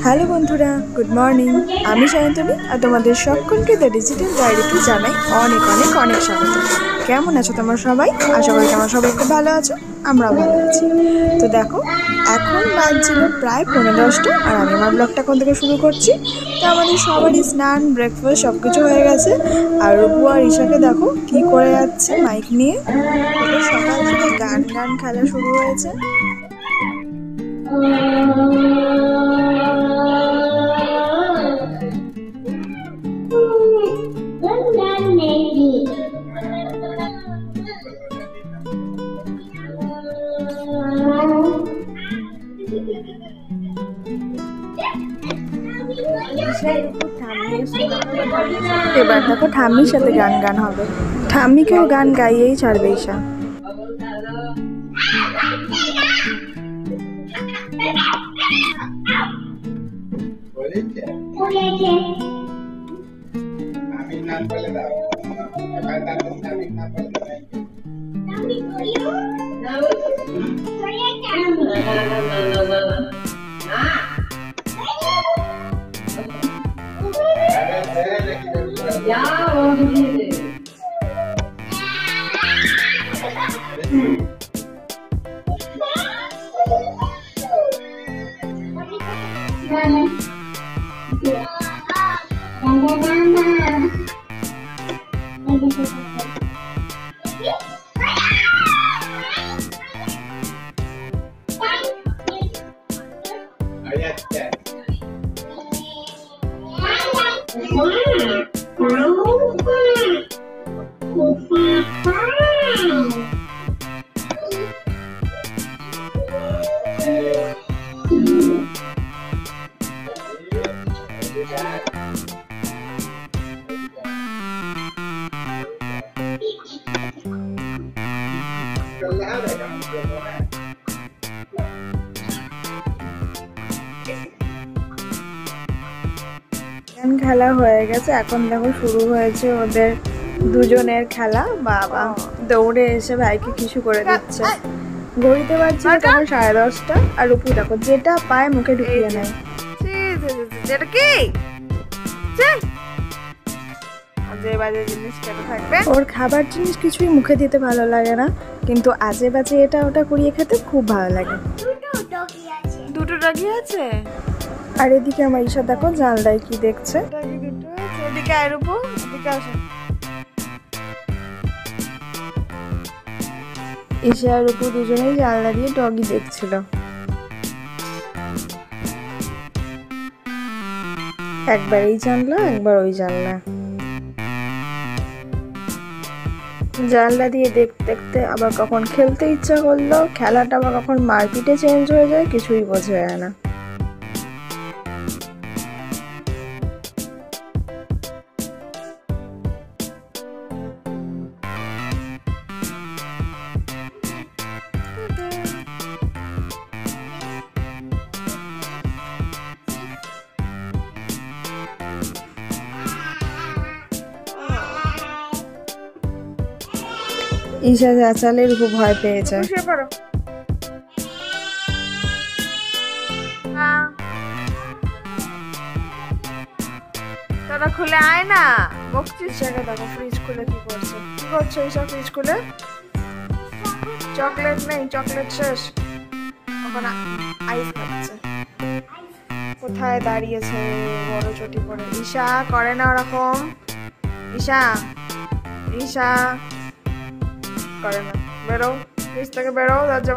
Hello বন্ধুরা, good morning. আমি সায়ন্তনী আর তোমাদের সকলকে দ্য ডিজিটাল ডায়েরিতে জানাই অনেক অনেক অনেক স্বাগত। কেমন আছো তোমরা সবাই? আশা করি তোমরা সবাই খুব ভালো আছো, আমরাও ভালো আছি। তো দেখো, এখন বাজছিল প্রায় 10:15 আর আমি আমার ব্লগটা কোন থেকে শুরু করছি। তো আমাদের সবারই স্নান, ব্রেকফাস্ট সব কিছু হয়ে গেছে। আর রূপু আর ঈশাকে দেখো কি করে যাচ্ছে মাইক নিয়ে। ওদের সকাল থেকে গান গান খেলা শুরু হয়েছে। এবার দেখো ঠাম্মির সাথে গান গান হবে। ঠাম্মিকেও গান গাইয়েই ছাড়বে ঈশা। খেলা হয়ে গেছে, এখন দেখো শুরু হয়েছে ওদের দুজনের খেলা। বাবা দৌড়ে এসে ভাইকে কিছু করে দিচ্ছে। ঘড়িতে বাজছে তখন 10:30 আর রূপু দেখো যেটা পায় মুখে ঢুকিয়ে নেয়। ওর খাবার জিনিস কিছুই মুখে দিতে ভালো লাগে না, কিন্তু আজে বাজে এটা ওটা করিয়ে খেতে খুব ভালো লাগে। দুটো ডগি আছে। আর এদিকে আমার ঈশা দেখো জানলায় কি দেখছে। এদিকে আয় রূপু, এদিকে আসো। ঈশা আর রূপু দুজনেই জানলা দিয়ে ডগি দেখছিল। একবার এই জানলা একবার ওই জানলা। জানলা দিয়ে দেখতে দেখতে আবার কখন খেলতে ইচ্ছা করলো, খেলাটা আবার কখন মারপিটে চেঞ্জ হয়ে যায় কিছুই বোঝা যায় না। ঈশা চেঁচালে রূপু ভয় পেয়েছে। তোরা খুলে আয় না, বকছিস। ঈশাকে দেখো ফ্রিজ খুলে কি করছে। কি করছে ঈশা ফ্রিজ খুলে? চকলেট নেই, চকলেট শেষ, এখন আইস খাচ্ছে। কোথায় দাঁড়িয়েছে বড় চটি পরে। ঈশা করে না ওরকম। ঈশা ঈশা করে না। বেরো ফ্রিজ থেকে, বেরো দরজা।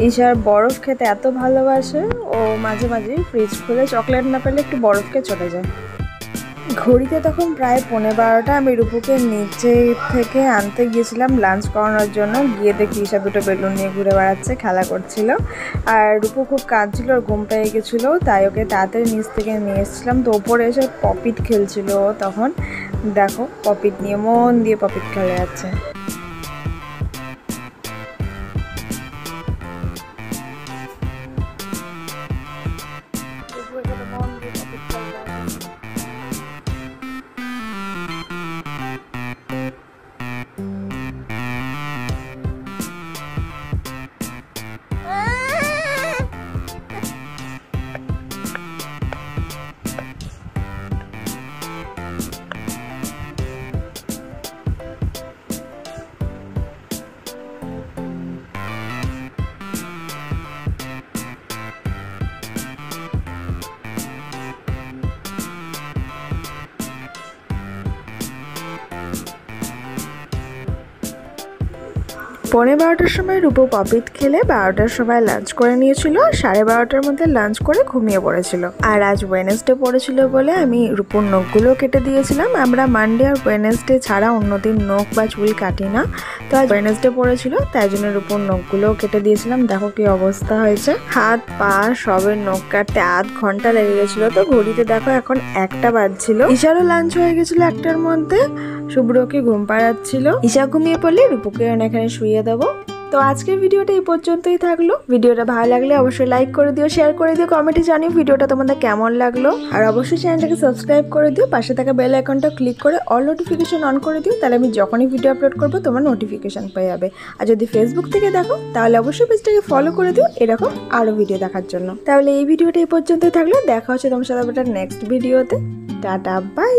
ঈশার বরফ খেতে এত ভালোবাসে, ও মাঝে মাঝে ফ্রিজ খুলে চকলেট না পেলে একটু বরফ খেয়ে চলে যায়। ঘড়িতে তখন প্রায় 12:15। আমি রূপুকে নিচে থেকে আনতে গিয়েছিলাম লাঞ্চ করানোর জন্য। গিয়ে দেখি ঈশা দুটো বেলুন নিয়ে ঘুরে বেড়াচ্ছে, খেলা করছিল। আর রূপু খুব কাঁদছিল, ওর ঘুম পেয়ে গেছিলো, তাই ওকে তাড়াতাড়ি নিচ থেকে নিয়ে এসেছিলাম। তো ওপরে এসে পপিট খেলছিল। তখন দেখো পপিট নিয়ে মন দিয়ে পপিট খেলে যাচ্ছে। 12:30টার সময় রূপো পপিট খেলে 12টার সময় লাঞ্চ করে নিয়েছিল, 12:30টার মধ্যে লাঞ্চ করে ঘুমিয়ে পড়েছিল। আর আজ ওয়েডনেসডে পড়েছিল বলে আমি রূপোর নখগুলো কেটে দিয়েছিলাম। আমরা মানডে আর ওয়েডনেসডে ছাড়া অন্যদিন নখ বা চুল কাটি না, তো আজ ওয়েডনেসডে পড়েছিল তাই জন্য রূপোর নখগুলো কেটে দিয়েছিলাম। দেখো কি অবস্থা হয়েছে, হাত পা সবের নখ কাটতে আধ ঘন্টা লেগে গেছিলো। তো ঘড়িতে দেখো এখন 1টা বাজছিল। ঈশারও লাঞ্চ হয়ে গেছিল 1টার মধ্যে। শুভ্রকে ঘুম পাড়াচ্ছিল। ঈশা ঘুমিয়ে পড়লে রূপুকে এখানে শুয়ে দেবো। তো আজকের ভিডিওটা এই পর্যন্তই থাকলো। ভিডিওটা ভালো লাগলে অবশ্যই লাইক করে দিও, শেয়ার করে দিও, কমেন্টে জানিও ভিডিওটা তোমাদের কেমন লাগলো। আর অবশ্যই চ্যানেলটাকে সাবস্ক্রাইব করে দিও, পাশে থাকা বেল আইকনটা ক্লিক করে অল নোটিফিকেশন অন করে দিও, তাহলে আমি যখনই ভিডিও আপলোড করবো তোমার নোটিফিকেশন পেয়ে যাবে। আর যদি ফেসবুক থেকে দেখো তাহলে অবশ্যই পেজটাকে ফলো করে দিও এরকম আরও ভিডিও দেখার জন্য। তাহলে এই ভিডিওটা এই পর্যন্তই থাকলো, দেখা হচ্ছে তোমার সাথে নেক্সট ভিডিওতে। Tata, by.